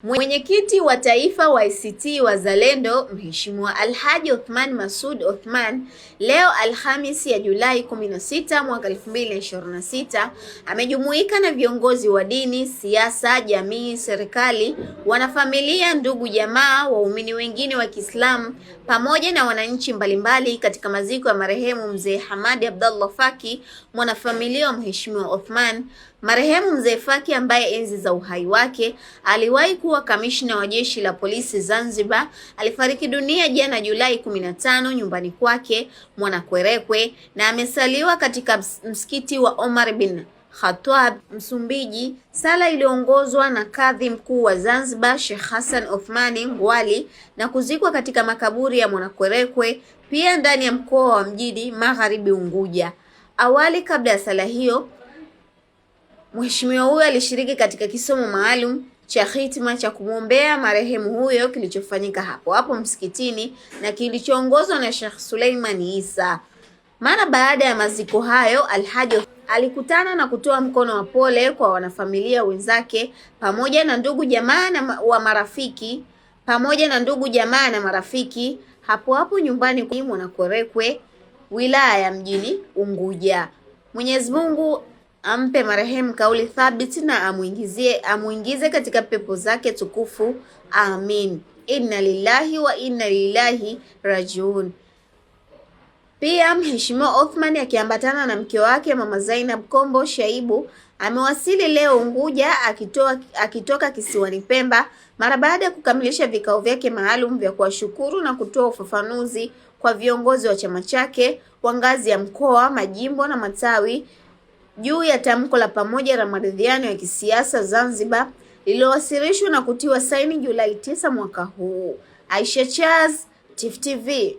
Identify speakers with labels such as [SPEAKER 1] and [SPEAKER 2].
[SPEAKER 1] Mwenyekiti wa Taifa wa ACT Wazalendo Mheshimiwa Alhaji Othman Masoud Othman leo Alhamisi ya Julai 16 mwaka 2026 amejumuika na viongozi wa dini, siasa, jamii, serikali, wanafamilia, ndugu jamaa, waumini wengine wa Kiislamu pamoja na wananchi mbalimbali katika maziko ya marehemu Mzee Hamadi Abdallah Faki, mwanafamilia wa Mheshimiwa Othman. Marehemu Mzee Faki ambaye enzi za uhai wake aliwahi kuwa kamishna wa Jeshi la Polisi Zanzibar alifariki dunia jana Julai 15 nyumbani kwake Mwanakwerekwe na amesaliwa katika msikiti wa Omar bin Khattab Msumbiji, sala iliyoongozwa na Kadhi Mkuu wa Zanzibar Sheikh Hassan Othmani Ngwali na kuzikwa katika makaburi ya Mwanakwerekwe pia ndani ya mkoa wa Mjini Magharibi Unguja. Awali, kabla ya sala hiyo, Mheshimiwa huyo alishiriki katika kisomo maalum cha hitima cha kumwombea marehemu huyo kilichofanyika hapo msikitini na kilichoongozwa na Sheikh Suleiman Isa. Mara baada ya maziko hayo, Alhaji alikutana na kutoa mkono wa pole kwa wanafamilia wenzake pamoja na ndugu jamaa na marafiki hapo nyumbani kwa Mwanakwerekwe, wilaya ya Mjini Unguja. Mwenyezi Mungu ampe marehemu kauli thabiti na amuingize katika pepo zake tukufu. Amin. Inna lillahi wa inna ilaihi rajiun. Pia Mheshimiwa Othman akiambatana na mke wake Mama Zainab Kombo Shaibu amewasili leo Unguja akitoka kisiwani Pemba mara baada ya kukamilisha vikao vyake maalum vya kuwashukuru na kutoa ufafanuzi kwa viongozi wa chama chake wa ngazi ya mkoa, majimbo na matawi juu ya tamko la pamoja la maridhiano ya kisiasa Zanzibar lililowasilishwa na kutiwa saini Julai 9 mwaka huu. Aisha Charles, Tifu TV.